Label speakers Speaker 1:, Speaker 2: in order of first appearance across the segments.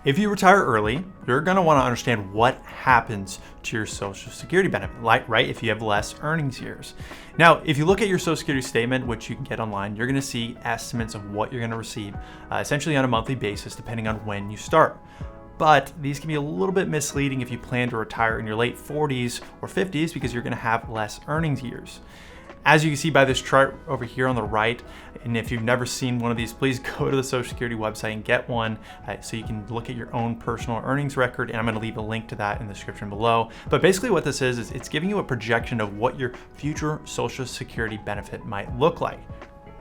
Speaker 1: If you retire early, you're going to want to understand what happens to your Social Security benefit, right? If you have less earnings years. Now, if you look at your Social Security statement, which you can get online, you're going to see estimates of what you're going to receive, essentially on a monthly basis, depending on when you start. But these can be a little bit misleading if you plan to retire in your late 40s or 50s because you're going to have less earnings years. As you can see by this chart over here on the right, and if you've never seen one of these, please go to the Social Security website and get one so you can look at your own personal earnings record, and I'm going to leave a link to that in the description below. But basically what this is it's giving you a projection of what your future Social Security benefit might look like.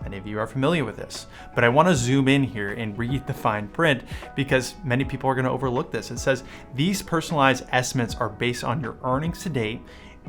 Speaker 1: Many of you are familiar with this, but I want to zoom in here and read the fine print because many people are going to overlook this. It says, these personalized estimates are based on your earnings to date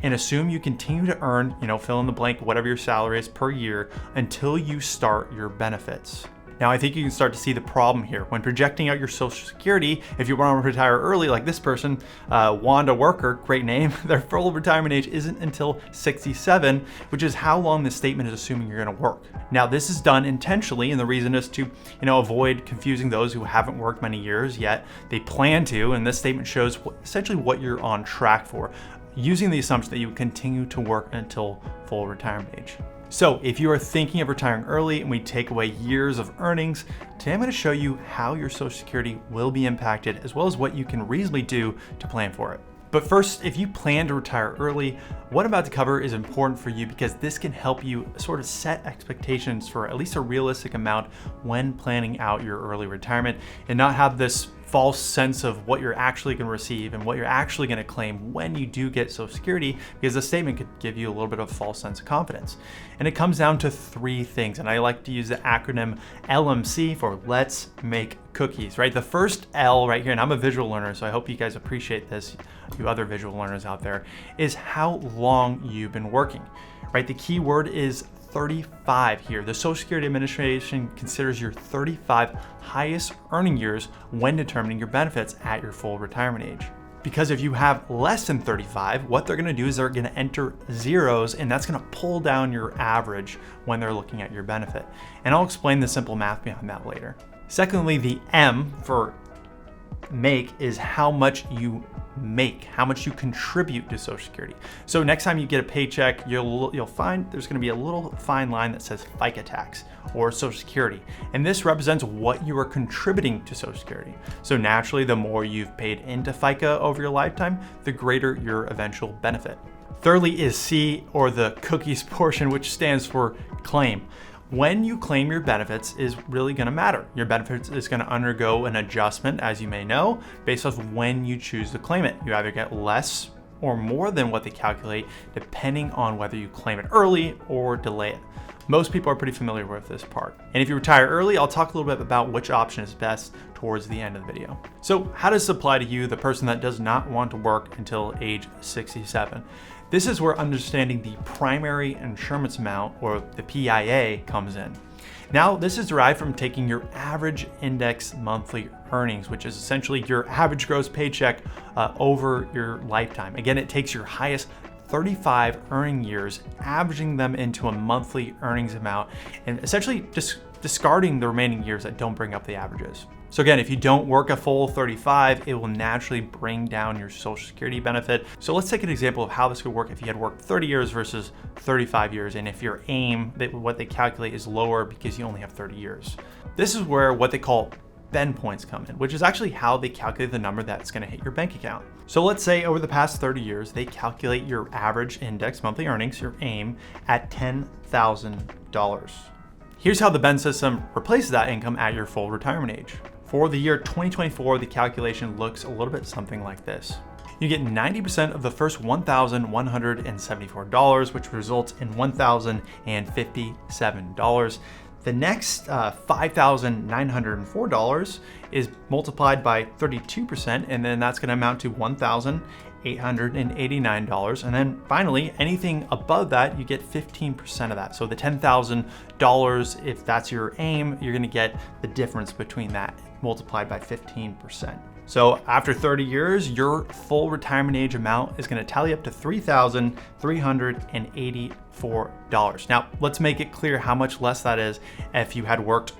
Speaker 1: and assume you continue to earn, fill in the blank, whatever your salary is per year until you start your benefits. Now, I think you can start to see the problem here. When projecting out your Social Security, if you want to retire early, like this person, Wanda Worker, great name, their full retirement age isn't until 67, which is how long this statement is assuming you're going to work. Now, this is done intentionally, and the reason is to, avoid confusing those who haven't worked many years yet. They plan to, and this statement shows essentially what you're on track for, using the assumption that you will continue to work until full retirement age. So if you are thinking of retiring early and we take away years of earnings, today I'm going to show you how your Social Security will be impacted, as well as what you can reasonably do to plan for it. But first, if you plan to retire early, what I'm about to cover is important for you because this can help you sort of set expectations for at least a realistic amount when planning out your early retirement and not have this false sense of what you're actually going to receive and what you're actually going to claim when you do get Social Security, because the statement could give you a little bit of a false sense of confidence. And it comes down to three things, and I like to use the acronym LMC for Let's Make Cookies, right? The first L right here, and I'm a visual learner, so I hope you guys appreciate this, you other visual learners out there, is how long you've been working, right? The key word is 35 here. The Social Security Administration considers your 35 highest earning years when determining your benefits at your full retirement age. Because if you have less than 35, what they're gonna do is they're gonna enter zeros, and that's gonna pull down your average when they're looking at your benefit. And I'll explain the simple math behind that later. Secondly, the M for make is how much you make, how much you contribute to Social Security. So next time you get a paycheck, you'll find there's going to be a little fine line that says FICA tax or Social Security, and this represents what you are contributing to Social Security. So naturally, the more you've paid into FICA over your lifetime, the greater your eventual benefit. Thirdly is C, or the cookies portion, which stands for claim. When you claim your benefits is really going to matter. Your benefits is going to undergo an adjustment, as you may know, based off when you choose to claim it. You either get less or more than what they calculate, depending on whether you claim it early or delay it. Most people are pretty familiar with this part. And if you retire early, I'll talk a little bit about which option is best towards the end of the video. So how does this apply to you, the person that does not want to work until age 67? This is where understanding the primary insurance amount, or the PIA, comes in. Now, this is derived from taking your average index monthly earnings, which is essentially your average gross paycheck over your lifetime. Again, it takes your highest 35 earning years, averaging them into a monthly earnings amount, and essentially just discarding the remaining years that don't bring up the averages. So again, if you don't work a full 35, it will naturally bring down your Social Security benefit. So let's take an example of how this could work if you had worked 30 years versus 35 years, and if your aim, what they calculate, is lower because you only have 30 years. This is where what they call Ben points come in, which is actually how they calculate the number that's going to hit your bank account. So let's say over the past 30 years, they calculate your average index monthly earnings, your AIM, at $10,000. Here's how the Ben system replaces that income at your full retirement age. For the year 2024, the calculation looks a little bit something like this. You get 90% of the first $1,174, which results in $1,057. The next $5,904 is multiplied by 32%, and then that's going to amount to $1,889. And then finally, anything above that, you get 15% of that. So the $10,000, if that's your aim, you're going to get the difference between that multiplied by 15%. So after 30 years, your full retirement age amount is going to tally up to $3,384. Now, let's make it clear how much less that is if you had worked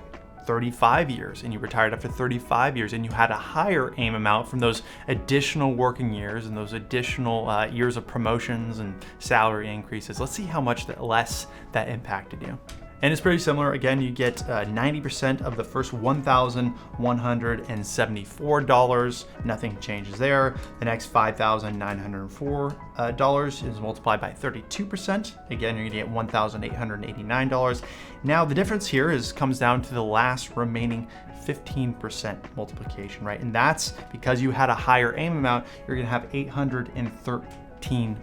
Speaker 1: 35 years and you retired after 35 years and you had a higher AIM amount from those additional working years and those additional years of promotions and salary increases, let's see how much less that impacted you. And it's pretty similar. Again, you get 90% of the first $1,174. Nothing changes there. The next $5,904 is multiplied by 32%. Again, you're gonna get $1,889. Now, the difference here comes down to the last remaining 15% multiplication, right? And that's because you had a higher AIM amount, you're gonna have $813.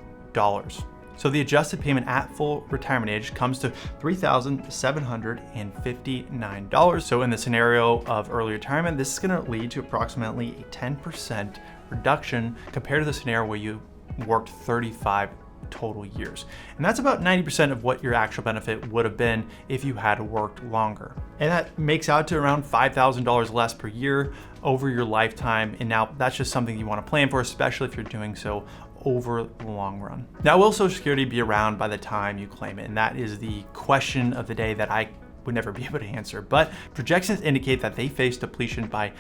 Speaker 1: So the adjusted payment at full retirement age comes to $3,759. So in the scenario of early retirement, this is gonna lead to approximately a 10% reduction compared to the scenario where you worked 35 total years. And that's about 90% of what your actual benefit would have been if you had worked longer. And that makes out to around $5,000 less per year over your lifetime. And now that's just something you want to plan for, especially if you're doing so over the long run. Now, will Social Security be around by the time you claim it? And that is the question of the day that I would never be able to answer, but projections indicate that they face depletion by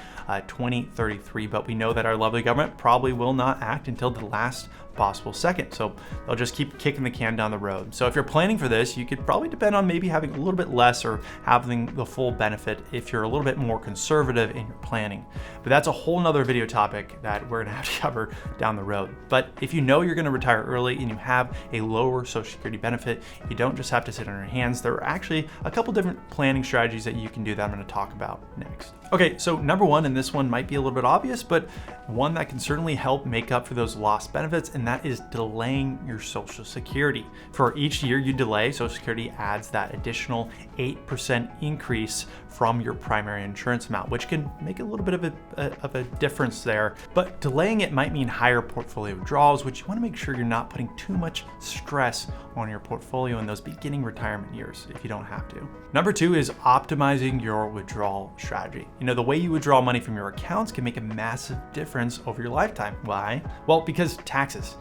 Speaker 1: 2033, but we know that our lovely government probably will not act until the last possible second. So they'll just keep kicking the can down the road. So if you're planning for this, you could probably depend on maybe having a little bit less or having the full benefit if you're a little bit more conservative in your planning. But that's a whole nother video topic that we're gonna have to cover down the road. But if you know you're gonna retire early and you have a lower Social Security benefit, you don't just have to sit on your hands. There are actually a couple different planning strategies that you can do that I'm gonna talk about next. Okay, so number one, and this one might be a little bit obvious, but one that can certainly help make up for those lost benefits, and that is delaying your Social Security. For each year you delay, Social Security adds that additional 8% increase from your primary insurance amount, which can make a little bit of a difference there. But delaying it might mean higher portfolio withdrawals, which you want to make sure you're not putting too much stress on your portfolio in those beginning retirement years if you don't have to. Number two is optimizing your withdrawal strategy. You know, the way you withdraw money from your accounts can make a massive difference over your lifetime. Why? Well, because taxes.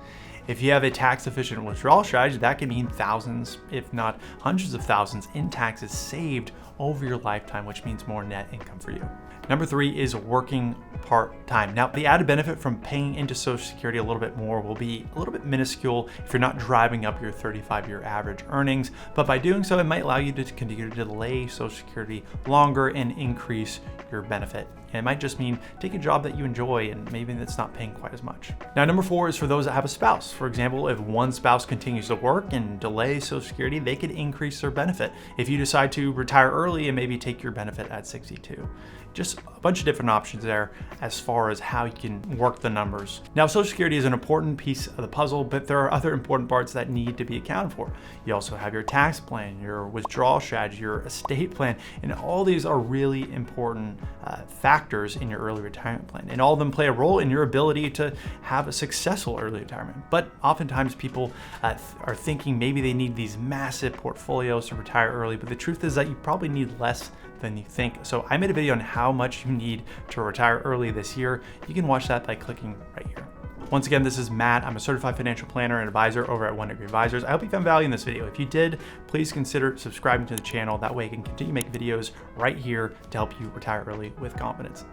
Speaker 1: If you have a tax-efficient withdrawal strategy, that can mean thousands, if not hundreds of thousands in taxes saved over your lifetime, which means more net income for you. Number three is working part-time. Now, the added benefit from paying into Social Security a little bit more will be a little bit minuscule if you're not driving up your 35-year average earnings, but by doing so, it might allow you to continue to delay Social Security longer and increase your benefit. And it might just mean take a job that you enjoy and maybe that's not paying quite as much. Now, number four is for those that have a spouse. For example, if one spouse continues to work and delay Social Security, they could increase their benefit. If you decide to retire early and maybe take your benefit at 62. Just a bunch of different options there as far as how you can work the numbers. Now, Social Security is an important piece of the puzzle, but there are other important parts that need to be accounted for. You also have your tax plan, your withdrawal strategy, your estate plan, and all these are really important factors in your early retirement plan. And all of them play a role in your ability to have a successful early retirement. But oftentimes people are thinking maybe they need these massive portfolios to retire early, but the truth is that you probably need less than you think. So I made a video on how much you need to retire early this year. You can watch that by clicking right here. Once again, this is Matt. I'm a certified financial planner and advisor over at 1 Degree Advisors. I hope you found value in this video. If you did, please consider subscribing to the channel. That way I can continue to make videos right here to help you retire early with confidence.